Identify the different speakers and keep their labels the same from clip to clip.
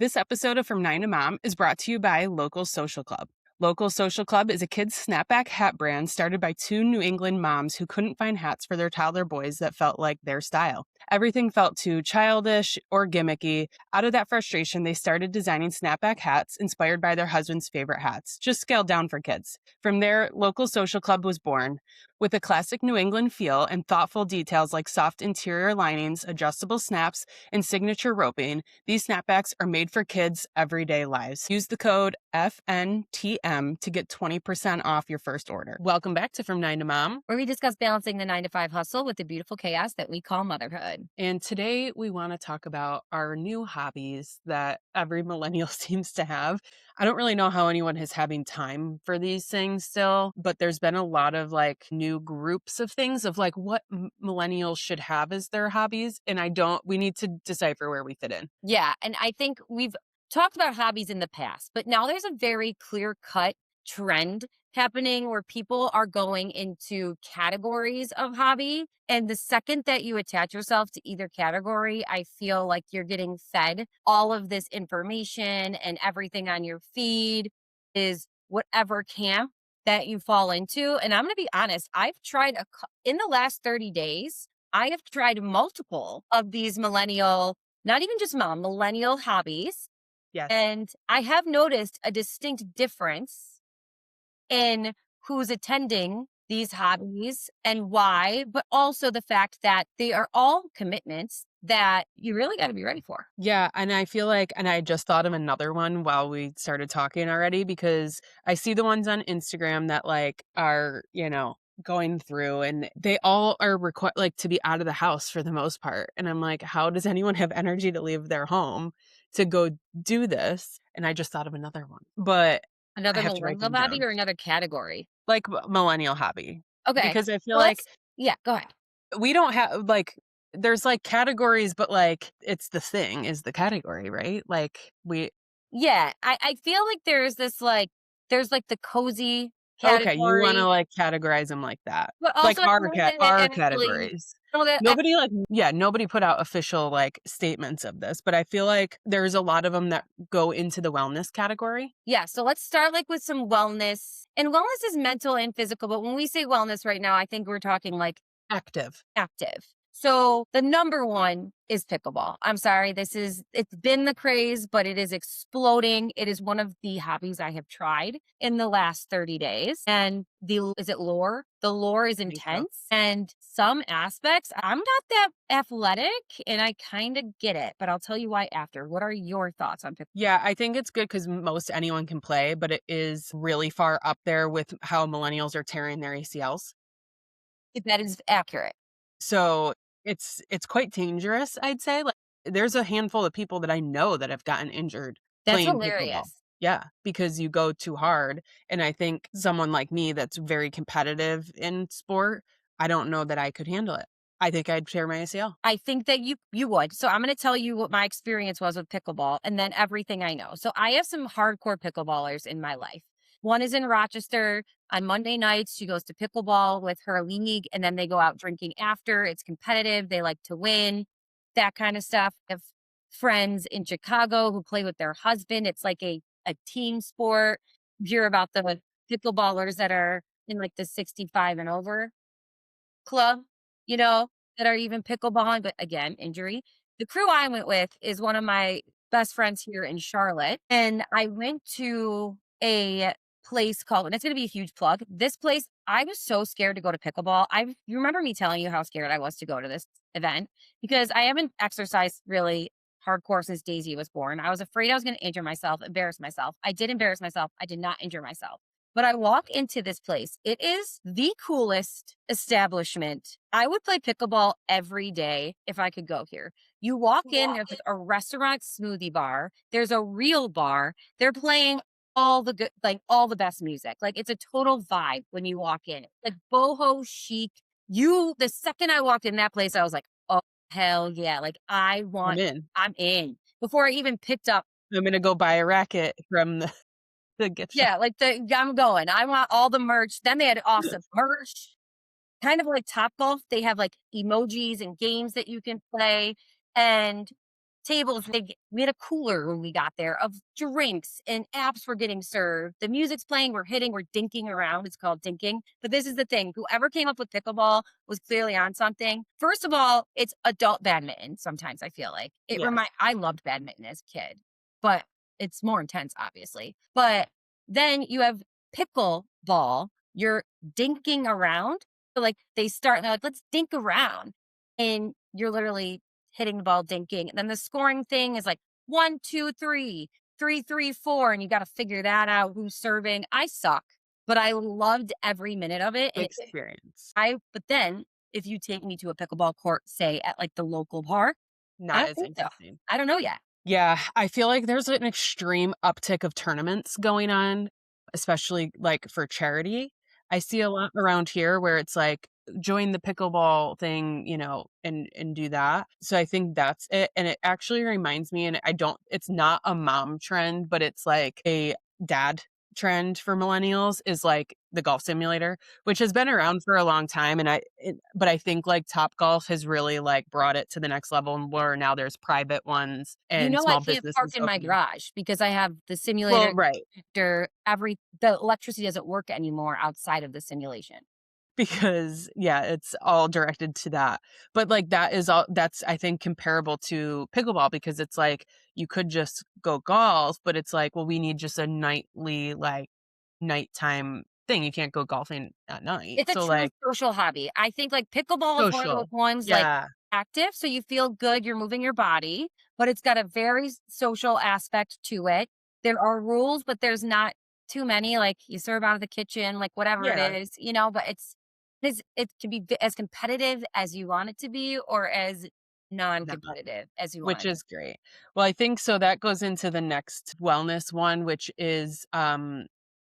Speaker 1: This episode of From 9 to Mom is brought to you by Local Social Club. Local Social Club is a kids' snapback hat brand started by two New England moms who couldn't find hats for their toddler boys that felt like their style. Everything felt too childish or gimmicky. Out of that frustration, they started designing snapback hats inspired by their husband's favorite hats, just scaled down for kids. From there, Local Social Club was born. With a classic New England feel and thoughtful details like soft interior linings, adjustable snaps, and signature roping, these snapbacks are made for kids' everyday lives. Use the code FNTM to get 20% off your first order. Welcome back to From 9 to Mom,
Speaker 2: where we discuss balancing the 9-to-5 hustle with the beautiful chaos that we call motherhood.
Speaker 1: And today we want to talk about our new hobbies that every millennial seems to have. I don't really know how anyone is having time for these things still, but there's been a lot of like new groups of things of like what millennials should have as their hobbies. And we need to decipher where we fit in.
Speaker 2: Yeah. And I think we've talked about hobbies in the past, but now there's a very clear cut trend happening where people are going into categories of hobby. And the second that you attach yourself to either category, I feel like you're getting fed all of this information, and everything on your feed is whatever camp that you fall into. And I'm going to be honest, I've tried in the last 30 days, I have tried multiple of these millennial, not even just millennial hobbies.
Speaker 1: Yes.
Speaker 2: And I have noticed a distinct difference in who's attending these hobbies and why, but also the fact that they are all commitments that you really got to be ready for.
Speaker 1: Yeah. And I feel like, and I just thought of another one while we started talking already, because I see the ones on Instagram that like are, going through, and they all are required like to be out of the house for the most part. And I'm like, how does anyone have energy to leave their home to go do this? And I just thought of another one, but
Speaker 2: Another
Speaker 1: I have to write
Speaker 2: millennial
Speaker 1: them
Speaker 2: hobby
Speaker 1: down.
Speaker 2: or another category?
Speaker 1: Like millennial hobby.
Speaker 2: Okay.
Speaker 1: Because I feel
Speaker 2: Well,
Speaker 1: like
Speaker 2: yeah, go ahead.
Speaker 1: we don't have like, there's like categories, but like it's the thing is the category, right? Like
Speaker 2: Yeah, I feel like there's the cozy
Speaker 1: okay, you want to
Speaker 2: category,
Speaker 1: like categorize them like that.
Speaker 2: but
Speaker 1: Like
Speaker 2: also I
Speaker 1: our
Speaker 2: feel like that actually,
Speaker 1: categories. Nobody put out official like statements of this, but I feel like there's a lot of them that go into the wellness category.
Speaker 2: yeah, so let's start like with some wellness. And wellness is mental and physical, but when we say wellness right now, I think we're talking like
Speaker 1: Active.
Speaker 2: So the number one is pickleball. I'm sorry, it's been the craze, but it is exploding. It is one of the hobbies I have tried in the last 30 days. And is it lore? The lore is intense. And some aspects, I'm not that athletic and I kind of get it, but I'll tell you why after. What are your thoughts on pickleball?
Speaker 1: Yeah, I think it's good because most anyone can play, but it is really far up there with how millennials are tearing their ACLs.
Speaker 2: That is accurate.
Speaker 1: So it's quite dangerous, I'd say. Like there's a handful of people that I know that have gotten injured
Speaker 2: That's
Speaker 1: playing
Speaker 2: hilarious.
Speaker 1: pickleball. Yeah, because you go too hard. And I think someone like me that's very competitive in sport, I don't know that I could handle it. I think I'd tear my ACL.
Speaker 2: I think that you would. So I'm going to tell you what my experience was with pickleball and then everything I know. So I have some hardcore pickleballers in my life. One is in Rochester. On Monday nights, she goes to pickleball with her league, and then they go out drinking after. It's competitive. They like to win, that kind of stuff. I have friends in Chicago who play with their husband. It's like a team sport. You hear about the pickleballers that are in like the 65 and over club, that are even pickleballing, but again, injury. The crew I went with is one of my best friends here in Charlotte. And I went to a place called, and it's going to be a huge plug. This place, I was so scared to go to pickleball. You remember me telling you how scared I was to go to this event because I haven't exercised really hardcore since Daisy was born. I was afraid I was going to injure myself, embarrass myself. I did embarrass myself. I did not injure myself. But I walk into this place. It is the coolest establishment. I would play pickleball every day if I could go here. You walk in, there's a restaurant smoothie bar. There's a real bar. They're playing all the good, like all the best music. Like it's a total vibe when you walk in. Like boho chic. The second I walked in that place, I was like, oh, hell yeah. Like I'm in. Before I even picked up.
Speaker 1: I'm going to go buy a racket from the gift shop.
Speaker 2: Yeah, like I'm going. I want all the merch. Then they had awesome merch. Kind of like Topgolf. They have like emojis and games that you can play. And tables. We had a cooler when we got there of drinks and apps were getting served. The music's playing, we're hitting, we're dinking around. It's called dinking. But this is the thing. Whoever came up with pickleball was clearly on something. First of all, it's adult badminton sometimes, I feel like.
Speaker 1: Yes.
Speaker 2: I loved badminton as a kid, but it's more intense, obviously. But then you have pickleball. You're dinking around. So like they start and they're like, let's dink around. And you're literally hitting the ball, dinking. And then the scoring thing is like 1, 2, 3, 3, 3, 4. And you got to figure that out who's serving. I suck, but I loved every minute of it.
Speaker 1: Experience.
Speaker 2: But then if you take me to a pickleball court, say at like the local park, I
Speaker 1: Not
Speaker 2: don't
Speaker 1: as
Speaker 2: think so.
Speaker 1: interesting.
Speaker 2: I don't know yet.
Speaker 1: Yeah, I feel like there's an extreme uptick of tournaments going on, especially like for charity. I see a lot around here where it's like join the pickleball thing, and do that. So I think that's it. And it actually reminds me, and I don't, it's not a mom trend, but it's like a dad trend for millennials is like the golf simulator, which has been around for a long time. But I think like Top Golf has really like brought it to the next level, and where now there's private ones
Speaker 2: You
Speaker 1: and
Speaker 2: know, I
Speaker 1: small
Speaker 2: can't park
Speaker 1: businesses
Speaker 2: in my
Speaker 1: opening.
Speaker 2: garage because I have the
Speaker 1: Well,
Speaker 2: simulator.
Speaker 1: right.
Speaker 2: The electricity doesn't work anymore outside of the simulation.
Speaker 1: Because yeah, it's all directed to that. But like that's I think comparable to pickleball because it's like you could just go golf, but it's like, well, we need just a nightly like nighttime thing. You can't go golfing at night.
Speaker 2: It's a
Speaker 1: So
Speaker 2: true
Speaker 1: like
Speaker 2: social hobby. I think, like, pickleball is one of those
Speaker 1: social.
Speaker 2: ones, like,
Speaker 1: Yeah.
Speaker 2: active, so you feel good, you're moving your body, but it's got a very social aspect to it. There are rules, but there's not too many, like, you serve out of the kitchen, like, whatever it
Speaker 1: Yeah.
Speaker 2: is, but it can be as competitive as you want it to be or as
Speaker 1: Not.
Speaker 2: non-competitive as you want
Speaker 1: Which
Speaker 2: it to
Speaker 1: is great. Well, I think so that goes into the next wellness one, which is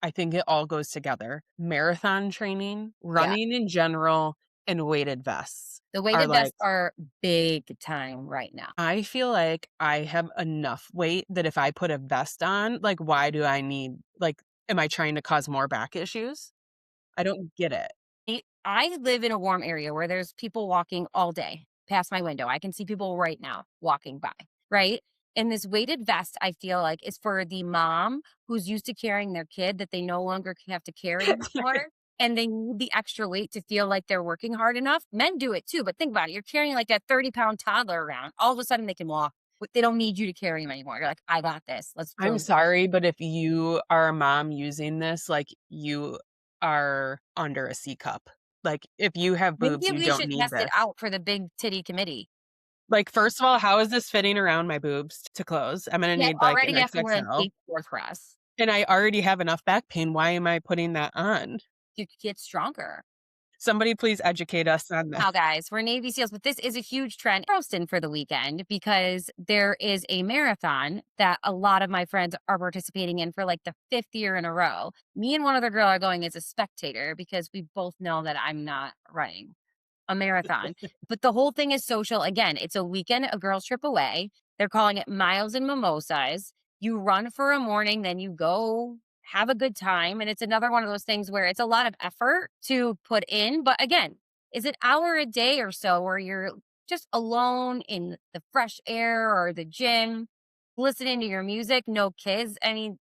Speaker 1: I think it all goes together. Marathon training,
Speaker 2: Yeah.
Speaker 1: running in general, and weighted vests
Speaker 2: The
Speaker 1: are
Speaker 2: weighted vests
Speaker 1: like
Speaker 2: are big time right now.
Speaker 1: I feel like I have enough weight that if I put a vest on, like why do I need like am I trying to cause more back issues? I don't get it.
Speaker 2: I live in a warm area where there's people walking all day past my window. I can see people right now walking by, right? And this weighted vest, I feel like, is for the mom who's used to carrying their kid that they no longer have to carry anymore. And they need the extra weight to feel like they're working hard enough. Men do it too, but think about it. You're carrying like a 30-pound toddler around. All of a sudden they can walk. They don't need you to carry them anymore. You're like, I got this. Let's
Speaker 1: I'm
Speaker 2: go.
Speaker 1: sorry, but if you are a mom using this, like you are under a C cup. Like if you have boobs,
Speaker 2: Maybe
Speaker 1: you
Speaker 2: we
Speaker 1: don't
Speaker 2: should
Speaker 1: need
Speaker 2: test it
Speaker 1: this.
Speaker 2: out for the big titty committee.
Speaker 1: Like, first of all, how is this fitting around my boobs to close? I'm gonna
Speaker 2: Yeah,
Speaker 1: need like an
Speaker 2: already have to wear an
Speaker 1: XXL.
Speaker 2: 8/4 dress.
Speaker 1: And I already have enough back pain. Why am I putting that on?
Speaker 2: You could get stronger.
Speaker 1: Somebody please educate us on this.
Speaker 2: Now, guys, we're Navy SEALs, but this is a huge trend in Charleston for the weekend because there is a marathon that a lot of my friends are participating in for like the fifth year in a row. Me and one other girl are going as a spectator because we both know that I'm not running a marathon. But the whole thing is social. Again, it's a weekend, a girls' trip away. They're calling it Miles and Mimosas. You run for a morning, then you go have a good time. And it's another one of those things where it's a lot of effort to put in. But again, is an hour a day or so where you're just alone in the fresh air or the gym, listening to your music, no kids. I mean,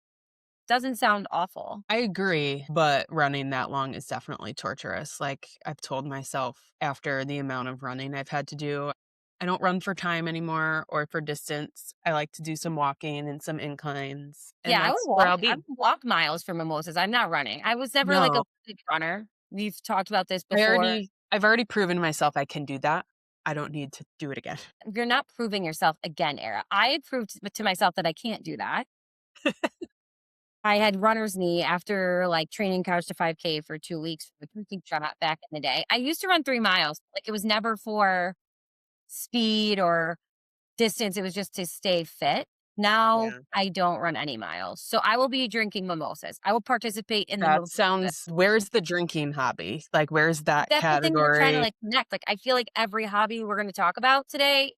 Speaker 2: doesn't sound awful.
Speaker 1: I agree, but running that long is definitely torturous. Like I've told myself after the amount of running I've had to do, I don't run for time anymore or for distance. I like to do some walking and some inclines,
Speaker 2: Yeah,
Speaker 1: and that's where I'll
Speaker 2: I
Speaker 1: be.
Speaker 2: would walk miles for mimosas. I'm not running. I was never like a
Speaker 1: No,
Speaker 2: big runner. We've talked about this before.
Speaker 1: I've already proven myself I can do that. I don't need to do it again.
Speaker 2: You're not proving yourself again, Era. I proved to myself that I can't do that. I had runner's knee after like training couch to 5K for 2 weeks for the cooking shot back in the day. I used to run 3 miles. Like it was never for speed or distance. It was just to stay fit. Now
Speaker 1: Yeah.
Speaker 2: I don't run any miles. So I will be drinking mimosas. I will participate in the
Speaker 1: That
Speaker 2: mimosa.
Speaker 1: sounds where's the drinking hobby? Like, where's that
Speaker 2: That's the thing we're trying to
Speaker 1: category?
Speaker 2: like connect. Like I feel like every hobby we're going to talk about today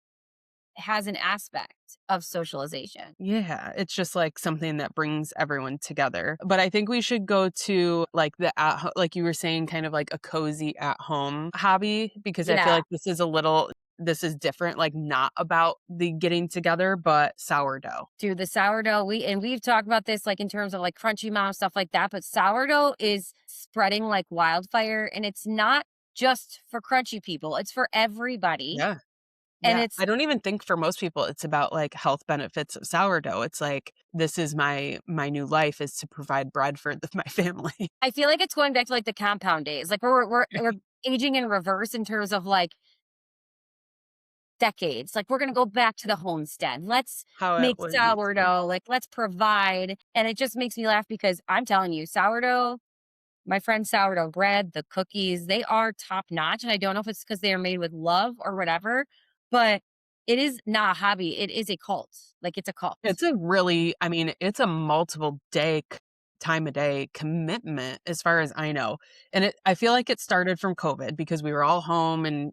Speaker 2: has an aspect of socialization.
Speaker 1: Yeah, it's just, like, something that brings everyone together. But I think we should go to, like, the at ho like you were saying, kind of like a cozy at-home hobby, because I feel
Speaker 2: Yeah.
Speaker 1: like this is a little this is different, like, not about the getting together, but sourdough.
Speaker 2: Dude, the sourdough, we've talked about this, like, in terms of, like, crunchy mom, stuff like that, but sourdough is spreading like wildfire, and it's not just for crunchy people, it's for everybody,
Speaker 1: Yeah.
Speaker 2: and
Speaker 1: Yeah.
Speaker 2: it's
Speaker 1: I don't even think for most people it's about, like, health benefits of sourdough. It's like, this is my new life is to provide bread for my family.
Speaker 2: I feel like it's going back to, like, the compound days, like, we're aging in reverse in terms of, like, decades, like, we're gonna go back to the homestead, let's
Speaker 1: How it
Speaker 2: make
Speaker 1: was used to be.
Speaker 2: sourdough, like, let's provide, and it just makes me laugh because I'm telling you, sourdough my friend's sourdough bread, the cookies, they are top notch, and I don't know if it's because they are made with love or whatever, but it is not a hobby, it is a cult, like, it's a cult.
Speaker 1: It's a really I mean, it's a multiple day time a day commitment as far as I know, and I feel like it started from COVID because we were all home and,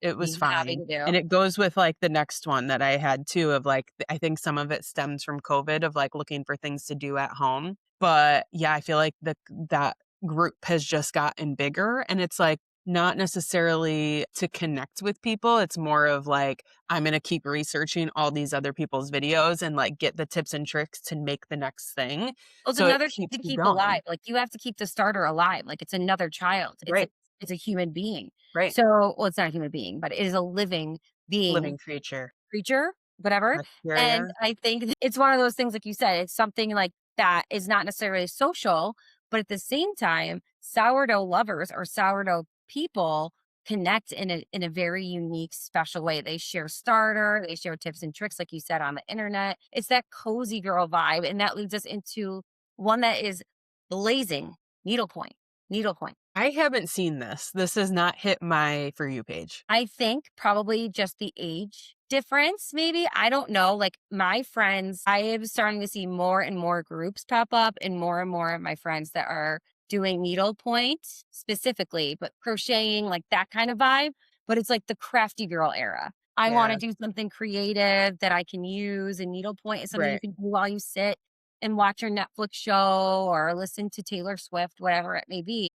Speaker 1: it was
Speaker 2: Easy hobby
Speaker 1: fine,
Speaker 2: to do.
Speaker 1: and it goes with, like, the next one that I had too of, like, I think some of it stems from COVID of, like, looking for things to do at home, but, yeah, I feel like that group has just gotten bigger, and it's, like, not necessarily to connect with people, it's more of, like, I'm gonna keep researching all these other people's videos and, like, get the tips and tricks to make the next thing,
Speaker 2: Well, it's
Speaker 1: so it
Speaker 2: another thing
Speaker 1: keeps
Speaker 2: to
Speaker 1: you
Speaker 2: keep alive,
Speaker 1: going.
Speaker 2: like, you have to keep the starter alive, like, it's another child,
Speaker 1: Right,
Speaker 2: it's a human being.
Speaker 1: right.
Speaker 2: So well, it's not a human being, but it is a living being
Speaker 1: Living creature.
Speaker 2: creature, whatever, and
Speaker 1: Bacteria.
Speaker 2: I think it's one of those things, like you said, it's something, like, that is not necessarily social, but at the same time, sourdough lovers or sourdough people connect in a very unique, special way. They share starter, they share tips and tricks, like you said, on the internet. It's that cozy girl vibe, and that leads us into one that is blazing, needlepoint, needlepoint.
Speaker 1: I haven't seen this. This has not hit my For You page.
Speaker 2: I think probably just the age difference, maybe. I don't know. Like my friends, I am starting to see more and more groups pop up, and more of my friends that are doing needlepoint specifically, but crocheting, like that kind of vibe. But it's like the crafty girl era. I want to
Speaker 1: Yeah,
Speaker 2: do something creative that I can use, and needlepoint is something you
Speaker 1: right.
Speaker 2: can do while you sit and watch your Netflix show or listen to Taylor Swift, whatever it may be.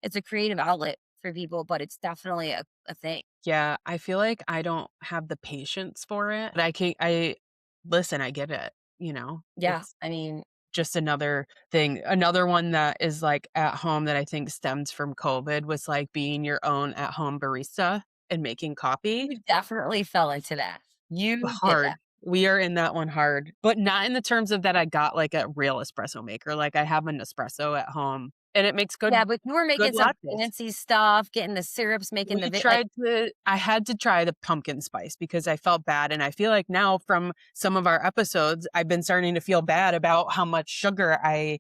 Speaker 2: It's a creative outlet for people, but it's definitely a thing.
Speaker 1: Yeah, I feel like I don't have the patience for it, but I listen, I get it,
Speaker 2: Yeah,
Speaker 1: It's
Speaker 2: I mean,
Speaker 1: just another thing. Another one that is, like, at home that I think stems from COVID was, like, being your own at-home barista and making coffee.
Speaker 2: you definitely fell into that. You did that.
Speaker 1: Hard. We are in that one hard, but not in the terms of that I got, like, a real espresso maker, like, I have an espresso at home, and it makes
Speaker 2: Yeah,
Speaker 1: good
Speaker 2: but you were
Speaker 1: good
Speaker 2: making some
Speaker 1: lattes.
Speaker 2: fancy stuff, getting the syrups, making the like
Speaker 1: I had to try the pumpkin spice because I felt bad, and I feel like now from some of our episodes, I've been starting to feel bad about how much sugar I,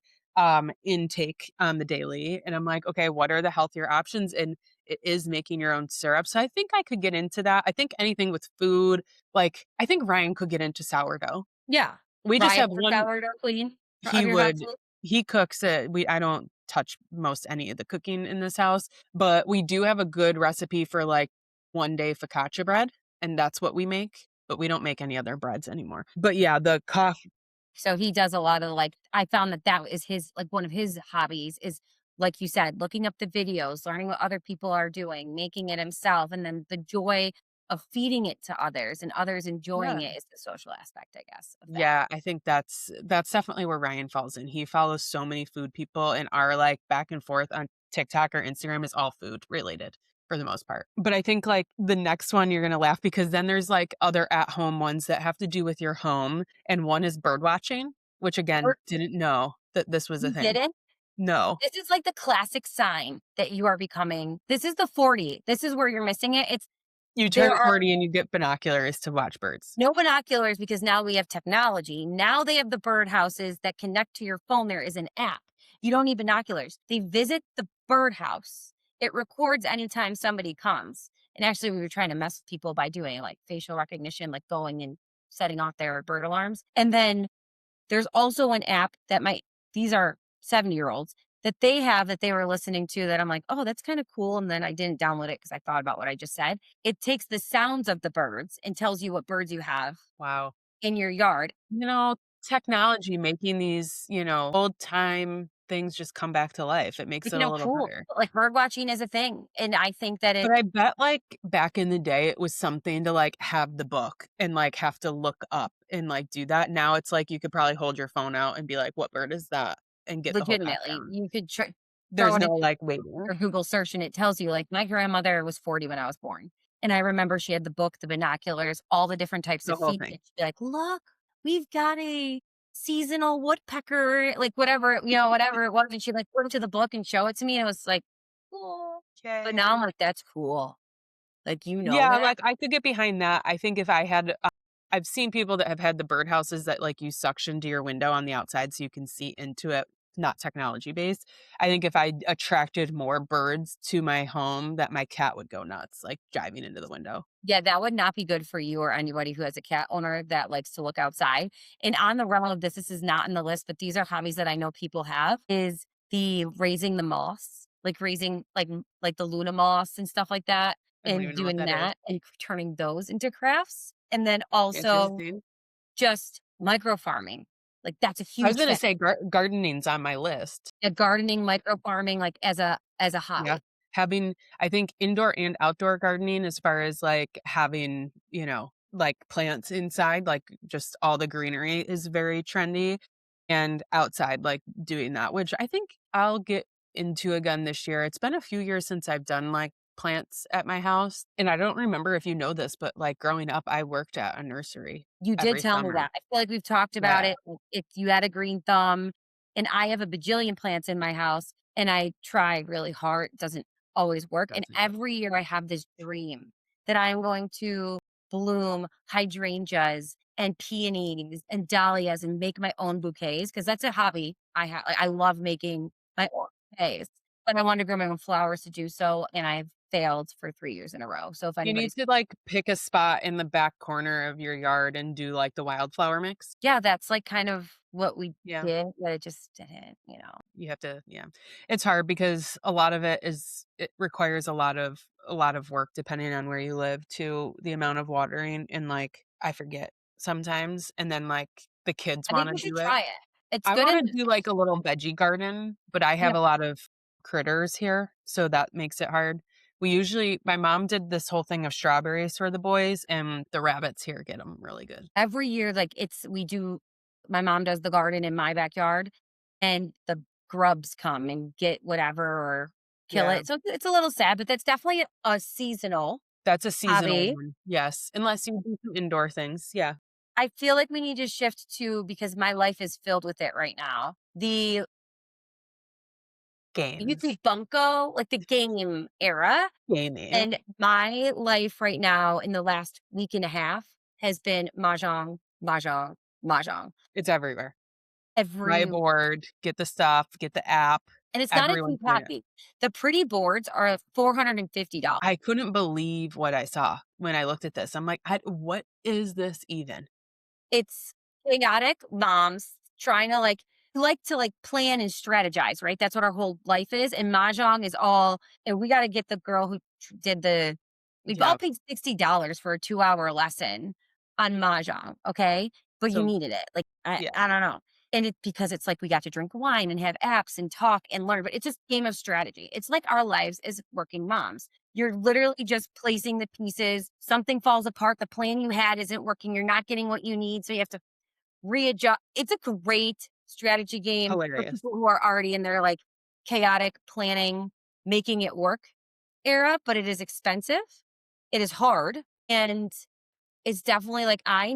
Speaker 1: intake on the daily, and I'm like, "Okay, what are the healthier options?" And it is making your own syrup, so I think I could get into that. I think anything with food, like, I think Ryan could get into sourdough.
Speaker 2: yeah.
Speaker 1: We just
Speaker 2: Ryan
Speaker 1: have
Speaker 2: for
Speaker 1: one
Speaker 2: sourdough queen
Speaker 1: he
Speaker 2: of your
Speaker 1: would
Speaker 2: household.
Speaker 1: he cooks it I don't touch most any of the cooking in this house, but we do have a good recipe for, like, one-day focaccia bread, and that's what we make, but we don't make any other breads anymore. But, yeah, the coffee.
Speaker 2: So he does a lot of like I found that that is his like one of his hobbies is like you said, looking up the videos, learning what other people are doing, making it himself, and then the joy of feeding it to others and others enjoying
Speaker 1: Yeah.
Speaker 2: it is the social aspect, I guess, of that.
Speaker 1: Yeah, I think that's definitely where Ryan falls in. He follows so many food people, and our, like, back and forth on TikTok or Instagram is all food related for the most part. But I think, like, the next one you're gonna laugh because then there's, like, other at-home ones that have to do with your home, and one is bird watching, which again,
Speaker 2: Or
Speaker 1: didn't know that this was a
Speaker 2: you
Speaker 1: thing.
Speaker 2: didn't?
Speaker 1: No.
Speaker 2: This is like the classic sign that you are becoming this is the 40. This is where you're missing it. It's
Speaker 1: You
Speaker 2: there
Speaker 1: turn
Speaker 2: are
Speaker 1: 40 and you get binoculars to watch birds.
Speaker 2: no binoculars because now we have technology. Now they have the birdhouses that connect to your phone. There is an app. You don't need binoculars. They visit the birdhouse. It records anytime somebody comes. And actually, we were trying to mess with people by doing like facial recognition, like going and setting off their bird alarms. And then there's also an app that might, these are 70-year-olds that they have that they were listening to that I'm like, oh, that's kind of cool. And then I didn't download it because I thought about what I just said. It takes the sounds of the birds and tells you what birds you have
Speaker 1: Wow.
Speaker 2: in your yard.
Speaker 1: Technology making these, old time things just come back to life. It makes
Speaker 2: Like,
Speaker 1: it a little
Speaker 2: cool.
Speaker 1: better.
Speaker 2: Like, bird watching is a thing, and I think that
Speaker 1: But I bet, like, back in the day, it was something to, like, have the book and, like, have to look up and, like, do that. Now it's like you could probably hold your phone out and be like, "What bird is that?" and get the whole
Speaker 2: legitimately,
Speaker 1: background.
Speaker 2: you could throw
Speaker 1: There's
Speaker 2: it in
Speaker 1: no, like, waiting.
Speaker 2: or Google search and it tells you, like, my grandmother was 40 when I was born. And I remember she had the book, the binoculars, all the different types
Speaker 1: The
Speaker 2: of
Speaker 1: whole
Speaker 2: feet.
Speaker 1: thing.
Speaker 2: And she'd be like, look, we've got a seasonal woodpecker, like whatever, whatever it was. And she'd like go to the book and show it to me. And it was like, cool. But now I'm
Speaker 1: Yay.
Speaker 2: like, that's cool. Like,
Speaker 1: Yeah,
Speaker 2: that?
Speaker 1: like, I could get behind that. I think if I had I've seen people that have had the birdhouses that, like, you suction to your window on the outside so you can see into it, not technology based. I think if I attracted more birds to my home, that my cat would go nuts, like, diving into the window.
Speaker 2: Yeah, that would not be good for you or anybody who has a cat owner that likes to look outside. And on the realm of this is not in the list, but these are hobbies that I know people have, is the raising the moss, like raising like the Luna moss and stuff like that,
Speaker 1: I don't
Speaker 2: and
Speaker 1: even know what
Speaker 2: doing
Speaker 1: that is.
Speaker 2: that and turning those into crafts. And then also
Speaker 1: Interesting.
Speaker 2: just micro farming. Like that's a
Speaker 1: I was
Speaker 2: huge
Speaker 1: gonna
Speaker 2: thing.
Speaker 1: say gardening's on my list.
Speaker 2: Yeah, gardening, micro farming, like as a
Speaker 1: Yeah.
Speaker 2: hobby.
Speaker 1: Having I think indoor and outdoor gardening as far as, like, having, like, plants inside, like, just all the greenery is very trendy, and outside, like, doing that, which I think I'll get into again this year. It's been a few years since I've done, like, plants at my house, and I don't remember if you know this, but, like, growing up, I worked at a nursery
Speaker 2: You did
Speaker 1: every
Speaker 2: tell me
Speaker 1: summer.
Speaker 2: that. I feel like we've talked about
Speaker 1: Yeah,
Speaker 2: it. If you had a green thumb, and I have a bajillion plants in my house, and I try really hard. It doesn't always work. And
Speaker 1: doesn't.
Speaker 2: every year I have this dream that I am going to bloom hydrangeas and peonies and dahlias and make my own bouquets because that's a hobby I have. Like, I love making my own bouquets, but I want to grow my own flowers to do so, and I've failed for 3 years in a row. So if
Speaker 1: You need
Speaker 2: anybody's
Speaker 1: to, like, pick a spot in the back corner of your yard and do, like, the wildflower mix.
Speaker 2: yeah, that's, like, kind of what we
Speaker 1: Yeah.
Speaker 2: did, but it just didn't.
Speaker 1: You have to yeah. It's hard because a lot of it requires a lot of work depending on where you live to the amount of watering and, like, I forget sometimes, and then, like, the kids
Speaker 2: I think
Speaker 1: wanna
Speaker 2: you should
Speaker 1: do it.
Speaker 2: try it. It's
Speaker 1: I
Speaker 2: good
Speaker 1: wanna
Speaker 2: and
Speaker 1: do, like, a little veggie garden, but I
Speaker 2: yeah,
Speaker 1: have a lot of critters here, so that makes it hard. My mom did this whole thing of strawberries for the boys, and the rabbits here get them really good.
Speaker 2: every year, like, it's we do my mom does the garden in my backyard, and the grubs come and get whatever or kill
Speaker 1: Yeah.
Speaker 2: it, so it's a little sad, but that's definitely a seasonal
Speaker 1: That's a seasonal
Speaker 2: hobby.
Speaker 1: one. Yes, unless you do some indoor things. Yeah.
Speaker 2: I feel like we need to shift to because my life is filled with it right now, the
Speaker 1: Games.
Speaker 2: Yuki Bunko, like, the game era.
Speaker 1: Gaming.
Speaker 2: And my life right now in the last week and a half has been mahjong, mahjong, mahjong.
Speaker 1: It's everywhere. Buy a
Speaker 2: Every
Speaker 1: board, get the stuff, get the app.
Speaker 2: and it's not a cheap
Speaker 1: Everyone's doing it.
Speaker 2: hobby. The pretty boards are $450.
Speaker 1: I couldn't believe what I saw when I looked at this. I'm like, "What is this even?"
Speaker 2: It's chaotic moms trying to, like plan and strategize, right? That's what our whole life is, and mahjong is all and we gotta get the girl who did the we all
Speaker 1: Yep.
Speaker 2: paid $60 for a 2-hour lesson on mahjong, okay? But you
Speaker 1: So,
Speaker 2: needed it, like, I
Speaker 1: yeah,
Speaker 2: I don't know. And it because it's like we got to drink wine and have apps and talk and learn, but it's just game of strategy. It's like our lives as working moms. You're literally just placing the pieces. Something falls apart. The plan you had isn't working. You're not getting what you need. So you have to readjust. It's a great strategy game for
Speaker 1: hilarious.
Speaker 2: people who are already in their like chaotic planning, making it work era, but it is expensive. It is hard. And it's definitely like I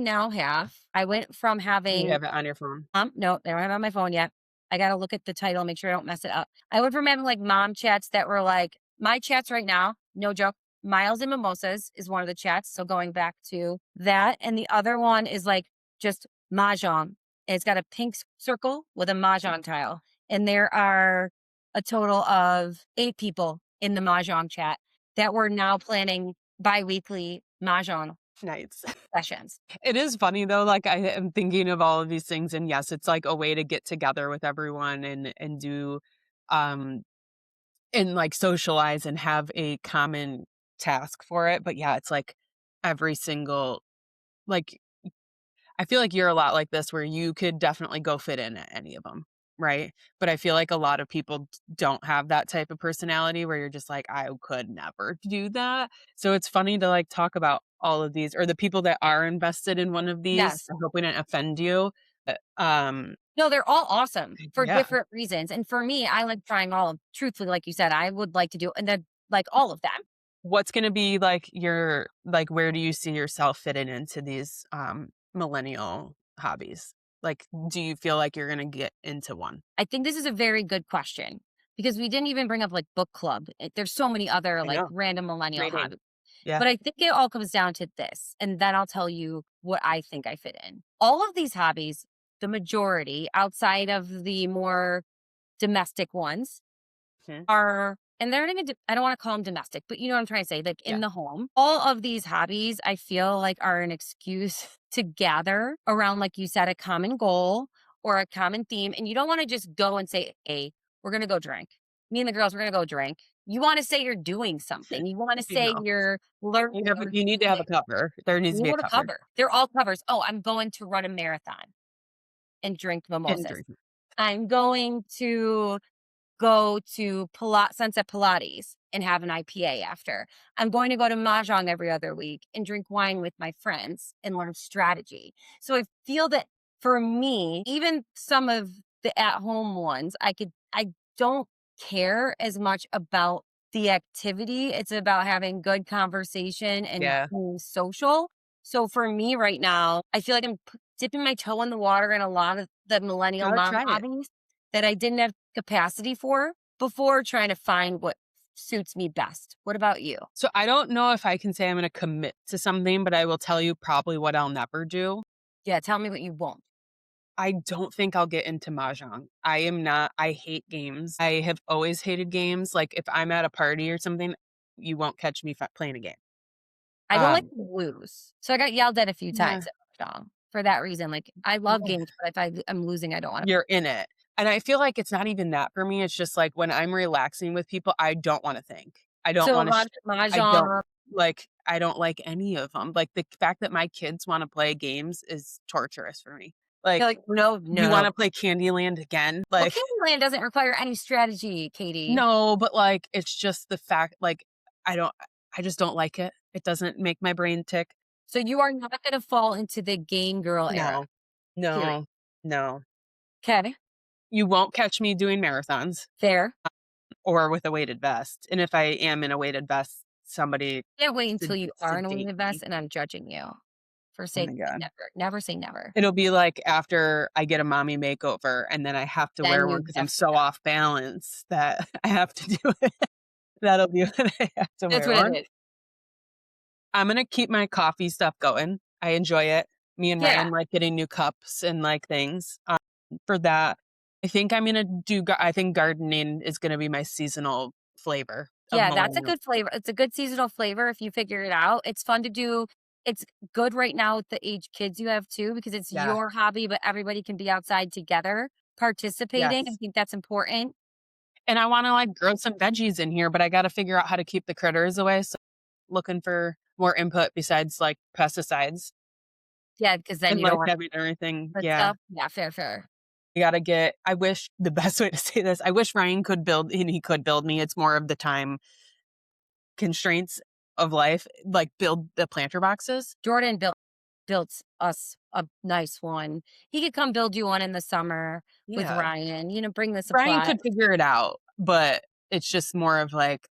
Speaker 2: went from
Speaker 1: You
Speaker 2: having
Speaker 1: have it on your phone.
Speaker 2: no, they don't have it on my phone yet. I gotta look at the title, make sure I don't mess it up. I went from having like mom chats that were like my chats right now, no joke. Miles and mimosas is one of the chats. So going back to that. And the other one is like just mahjong. It's got a pink circle with a mahjong tile. And there are a total of 8 people in the mahjong chat that we're now planning bi-weekly mahjong
Speaker 1: Nice.
Speaker 2: sessions.
Speaker 1: It is funny though, like, I am thinking of all of these things, and yes, it's like a way to get together with everyone and do, um and, like, socialize and have a common task for it, but yeah, it's like every single like, I feel like you're a lot like this where you could definitely go fit in at any of them. right? But I feel like a lot of people don't have that type of personality where you're just like, I could never do that. So it's funny to like talk about all of these or the people that are invested in one of these.
Speaker 2: Yes.
Speaker 1: I hope we didn't offend you. But,
Speaker 2: No, they're all awesome for
Speaker 1: yeah.
Speaker 2: different reasons. And for me, I like trying all of truthfully, like you said, I would like to do and then like all of them.
Speaker 1: What's gonna be like your like where do you see yourself fitting into these millennial hobbies? Like, do you feel like you're gonna get into one?
Speaker 2: I think this is a very good question because we didn't even bring up like book club. There's so many other
Speaker 1: I
Speaker 2: like
Speaker 1: know.
Speaker 2: random millennial
Speaker 1: Reading.
Speaker 2: hobbies.
Speaker 1: Yeah.
Speaker 2: But I think it all comes down to this. And then I'll tell you what I think I fit in. All of these hobbies, the majority outside of the more domestic ones,
Speaker 1: Mhm.
Speaker 2: are and they're not even I don't wanna call them domestic, but you know what I'm trying to say, like, in
Speaker 1: Yeah.
Speaker 2: the home. All of these hobbies, I feel like are an excuse to gather around, like you said, a common goal or a common theme, and you don't wanna just go and say, "Hey, we're gonna go drink. Me and the girls, we're gonna go drink." You wanna say you're doing something. You wanna
Speaker 1: You
Speaker 2: say
Speaker 1: know.
Speaker 2: you're learning or
Speaker 1: You need to have a
Speaker 2: something.
Speaker 1: cover. There needs to
Speaker 2: You
Speaker 1: be a
Speaker 2: want to
Speaker 1: cover
Speaker 2: cover. They're all covers. "Oh, I'm going to run a marathon and drink
Speaker 1: and
Speaker 2: mimosas.
Speaker 1: drink.
Speaker 2: I'm going to go to Sunset Pilates and have an IPA after. I'm going to go to mahjong every other week and drink wine with my friends and learn strategy." So I feel that for me, even some of the at-home ones, I don't care as much about the activity. It's about having good conversation and
Speaker 1: Yeah.
Speaker 2: being social. So for me right now, I feel like I'm dipping my toe in the water in a lot of the millennial
Speaker 1: Gotta
Speaker 2: mom
Speaker 1: try it.
Speaker 2: hobbies that I didn't have capacity for before trying to find what suits me best. What about you?
Speaker 1: So I don't know if I can say I'm gonna commit to something, but I will tell you probably what I'll never do.
Speaker 2: Yeah, tell me what you won't.
Speaker 1: I don't think I'll get into mahjong. I hate games. I have always hated games. Like if I'm at a party or something, you won't catch me playing a game.
Speaker 2: I don't like
Speaker 1: Um,
Speaker 2: to lose. So I got yelled at a few
Speaker 1: yeah.
Speaker 2: times at mahjong for that reason. Like I love games, but if I'm losing, I don't want to.
Speaker 1: You're in it. And I feel like it's not even that for me. It's just like when I'm relaxing with people, I don't wanna think. I don't
Speaker 2: So a
Speaker 1: wanna
Speaker 2: lot of
Speaker 1: I don't
Speaker 2: mahjong,
Speaker 1: I don't like any of them. Like, the fact that my kids wanna play games is torturous for me.
Speaker 2: you're
Speaker 1: Like,
Speaker 2: like, no,
Speaker 1: "You
Speaker 2: no.
Speaker 1: wanna play Candyland again?"
Speaker 2: Well,
Speaker 1: Like,
Speaker 2: Candyland doesn't require any strategy, Katie.
Speaker 1: no, but, like, it's just the fact like, I don't I just don't like it. It doesn't make my brain tick.
Speaker 2: So you are not going to fall into the game girl era.
Speaker 1: No.
Speaker 2: Period.
Speaker 1: No. No.
Speaker 2: Okay,
Speaker 1: You won't catch me doing marathons.
Speaker 2: fair.
Speaker 1: Or with a weighted vest, and if I am in a weighted vest, somebody
Speaker 2: Can't wait until
Speaker 1: should
Speaker 2: you are in a
Speaker 1: sedate
Speaker 2: weighted
Speaker 1: me.
Speaker 2: vest, and I'm judging you for
Speaker 1: Oh
Speaker 2: saying
Speaker 1: my god.
Speaker 2: never. Never say never.
Speaker 1: It'll be like after I get a mommy makeover, and then I have to wear
Speaker 2: Then
Speaker 1: one
Speaker 2: you
Speaker 1: because 'cause I'm
Speaker 2: definitely
Speaker 1: so
Speaker 2: know.
Speaker 1: off balance that I have to do it. That'll be when I have to
Speaker 2: That's
Speaker 1: wear
Speaker 2: what it
Speaker 1: one.
Speaker 2: is.
Speaker 1: I'm gonna keep my coffee stuff going. I enjoy it. Me and
Speaker 2: Yeah.
Speaker 1: Ryan like getting new cups and, like, things. For that, I think I'm gonna do I think gardening is gonna be my seasonal flavor of
Speaker 2: Yeah, that's a
Speaker 1: millennial.
Speaker 2: good flavor. It's a good seasonal flavor if you figure it out. It's fun to do. It's good right now with the age kids you have too, because it's
Speaker 1: Yeah.
Speaker 2: your hobby, but everybody can be outside together participating. I
Speaker 1: Yes.
Speaker 2: think that's important.
Speaker 1: And I wanna, like, grow some veggies in here, but I gotta figure out how to keep the critters away, so looking for more input besides, like, pesticides
Speaker 2: Yeah, because then
Speaker 1: and,
Speaker 2: you don't
Speaker 1: like,
Speaker 2: want
Speaker 1: having everything
Speaker 2: to put
Speaker 1: yeah.
Speaker 2: stuff. Yeah, fair, fair.
Speaker 1: You gotta get I wish the best way to say this, I wish Ryan could build and he could build me, it's more of the time constraints of life, like, build the planter boxes.
Speaker 2: Jordan built us a nice one. He could come build you one in the summer with
Speaker 1: Yeah.
Speaker 2: Ryan. Bring the
Speaker 1: Ryan
Speaker 2: supply.
Speaker 1: could figure it out, but it's just more of, like,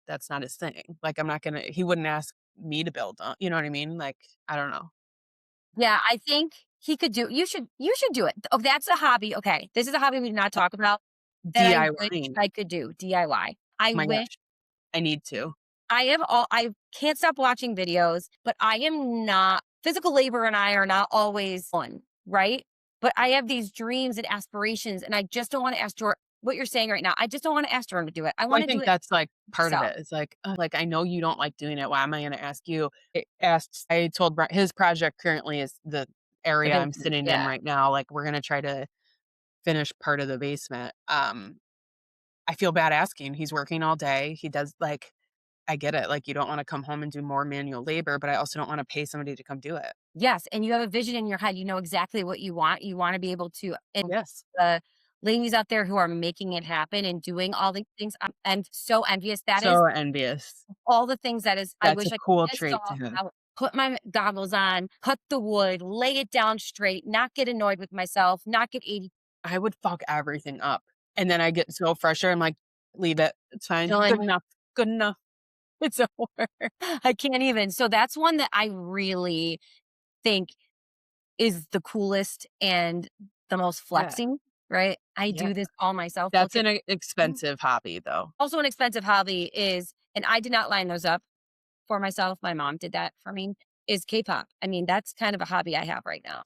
Speaker 1: that's not his thing. Like, I'm not gonna he wouldn't ask me to build, you know what I mean? Like, I don't know.
Speaker 2: Yeah, I think he could do. You should do it. Oh, that's a hobby. Okay, this is a hobby we did not talk about that I wish
Speaker 1: DIYing.
Speaker 2: I could do. DIY. I
Speaker 1: Oh my
Speaker 2: wish
Speaker 1: gosh, I need to.
Speaker 2: I can't stop watching videos, but I am not physical labor and I are not always one, right? But I have these dreams and aspirations, and I just don't want to ask Jordan what you're saying right now. I just don't want to ask Jordan to do it. I
Speaker 1: Well,
Speaker 2: want
Speaker 1: I
Speaker 2: to do
Speaker 1: think
Speaker 2: it
Speaker 1: that's, like, part of
Speaker 2: myself.
Speaker 1: it. It's like, I know you don't like doing it. Why am I gonna ask you? I told Bri his project currently is the
Speaker 2: The
Speaker 1: area I'm
Speaker 2: basement.
Speaker 1: sitting in
Speaker 2: Yeah.
Speaker 1: right now, like, we're gonna try to finish part of the basement. I feel bad asking. He's working all day. He does like, I get it, like, you don't wanna come home and do more manual labor, but I also don't wanna pay somebody to come do it.
Speaker 2: Yes, and you have a vision in your head. You know exactly what you want. You want to be able to
Speaker 1: Yes.
Speaker 2: ladies out there who are making it happen and doing all these things. I'm so envious. That is
Speaker 1: So envious.
Speaker 2: all the things that is I
Speaker 1: That's a
Speaker 2: wish I could
Speaker 1: cool
Speaker 2: get
Speaker 1: trait to
Speaker 2: soft
Speaker 1: have.
Speaker 2: out, put my goggles on, cut the wood, lay it down straight, not get annoyed with myself, not get 80
Speaker 1: I would fuck everything up, and then I get so frustrated, I'm like, "Leave it. It's fine. Good
Speaker 2: done.
Speaker 1: enough. Good enough. It's over."
Speaker 2: I can't even. So that's one that I really think is the coolest and the most
Speaker 1: Yeah,
Speaker 2: flexing, right? I
Speaker 1: yeah.
Speaker 2: do this all myself.
Speaker 1: That's
Speaker 2: Look at
Speaker 1: an expensive hobby, though.
Speaker 2: also an expensive hobby is, and I did not line those up for myself. My mom did that for me, is K-pop. I mean, that's kind of a hobby I have right now.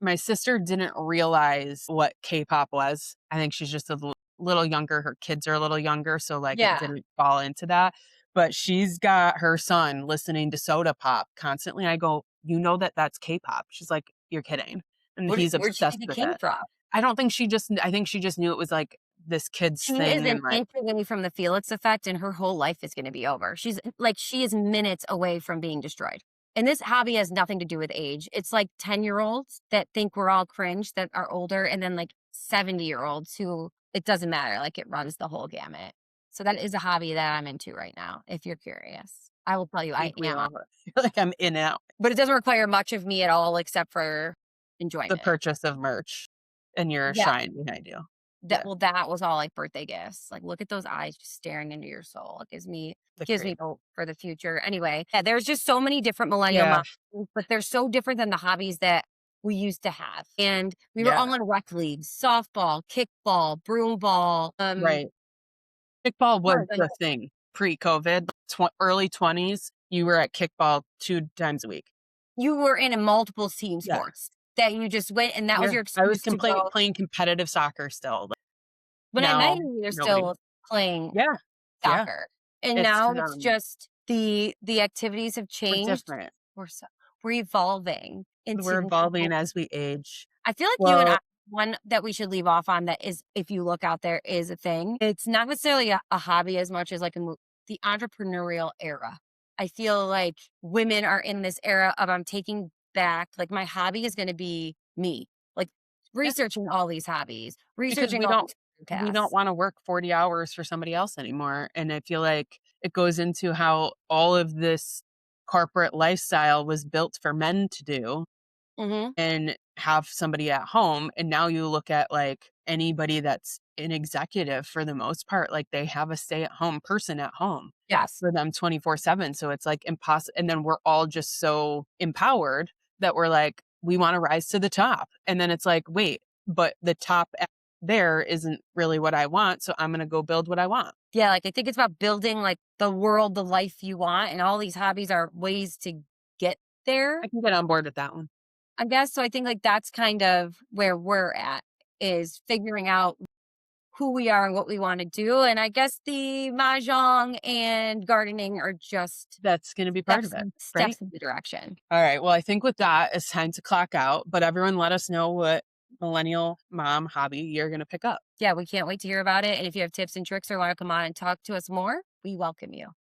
Speaker 1: My sister didn't realize what K-pop was. I think she's just little younger. Her kids are a little younger, so, like, it
Speaker 2: Yeah.
Speaker 1: didn't fall into that, but she's got her son listening to Soda Pop constantly. I go, "You know that that's K-pop?" She's like, "You're kidding," and he's
Speaker 2: Where'd you
Speaker 1: obsessed
Speaker 2: think it
Speaker 1: with
Speaker 2: came
Speaker 1: it.
Speaker 2: from?
Speaker 1: I think she just knew it was, like, this kid's
Speaker 2: She is
Speaker 1: thing
Speaker 2: an
Speaker 1: and, like,
Speaker 2: inch away from the Felix effect, and her whole life is gonna be over. She is minutes away from being destroyed. And this hobby has nothing to do with age. It's like 10-year-olds that think we're all cringe that are older, and then, like, 70-year-olds who it doesn't matter, like, it runs the whole gamut. So that is a hobby that I'm into right now, if you're curious. I will tell you
Speaker 1: I
Speaker 2: I
Speaker 1: think we
Speaker 2: am,
Speaker 1: all feel like I'm in and out.
Speaker 2: but it doesn't require much of me at all except for
Speaker 1: The
Speaker 2: enjoyment.
Speaker 1: purchase of merch and your
Speaker 2: Yeah.
Speaker 1: shrine behind you.
Speaker 2: That
Speaker 1: Yeah,
Speaker 2: well, that was all, like, birthday gifts. Like, look at those eyes just staring into your soul. It
Speaker 1: the
Speaker 2: gives me
Speaker 1: creep.
Speaker 2: hope for the future. Anyway, yeah, there's just so many different millennial
Speaker 1: Yeah,
Speaker 2: moms, but they're so different than the hobbies that we used to have. And we were
Speaker 1: yeah,
Speaker 2: all in rec leagues, softball, kickball, broomball,
Speaker 1: right. Kickball was
Speaker 2: sure, like,
Speaker 1: the thing pre-COVID, early 20s, you were at kickball 2 times a week.
Speaker 2: you were in a multiple team
Speaker 1: Yeah,
Speaker 2: sports that you just went and that was
Speaker 1: yeah.
Speaker 2: your
Speaker 1: I was
Speaker 2: excuse to go.
Speaker 1: playing competitive soccer still, like,
Speaker 2: When I met
Speaker 1: now
Speaker 2: you, you're
Speaker 1: nobody.
Speaker 2: still playing
Speaker 1: Yeah, yeah.
Speaker 2: soccer, and
Speaker 1: It's,
Speaker 2: now it's just the activities have
Speaker 1: we're
Speaker 2: changed.
Speaker 1: different.
Speaker 2: We're so we're evolving
Speaker 1: We're
Speaker 2: into
Speaker 1: evolving as we age.
Speaker 2: I feel like you and I
Speaker 1: Well,
Speaker 2: one that we should leave off on that is if you look out there is a thing. It's not necessarily a hobby as much as like the entrepreneurial era. I feel like women are in this era of I'm taking back like my hobby is going to be me. Like
Speaker 1: yeah,
Speaker 2: researching all these hobbies,
Speaker 1: because
Speaker 2: researching all these
Speaker 1: we don't
Speaker 2: podcasts.
Speaker 1: wanna work 40 hours for somebody else anymore, and I feel like it goes into how all of this corporate lifestyle was built for men to do
Speaker 2: Mhm.
Speaker 1: and have somebody at home, and now you look at, like, anybody that's an executive for the most part, like, they have a stay-at-home person at home
Speaker 2: Yes.
Speaker 1: for them 24/7, so it's, like, impossible. And then we're all just so empowered that we're like, "We wanna rise to the top," and then it's like, "Wait, but the top there isn't really what I want, so I'm gonna go build what I want."
Speaker 2: Yeah, like, I think it's about building, like, the world, the life you want, and all these hobbies are ways to get there,
Speaker 1: I can get on board with that one.
Speaker 2: I guess, so I think, like, that's kind of where we're at, is figuring out who we are and what we wanna do, and I guess the mahjong and gardening are just
Speaker 1: That's gonna be part of it, right?
Speaker 2: steps in the direction.
Speaker 1: Alright, well, I think with that, it's time to clock out, but everyone let us know what millennial mom hobby you're gonna pick up.
Speaker 2: Yeah, we can't wait to hear about it, and if you have tips and tricks or wanna come on and talk to us more, we welcome you.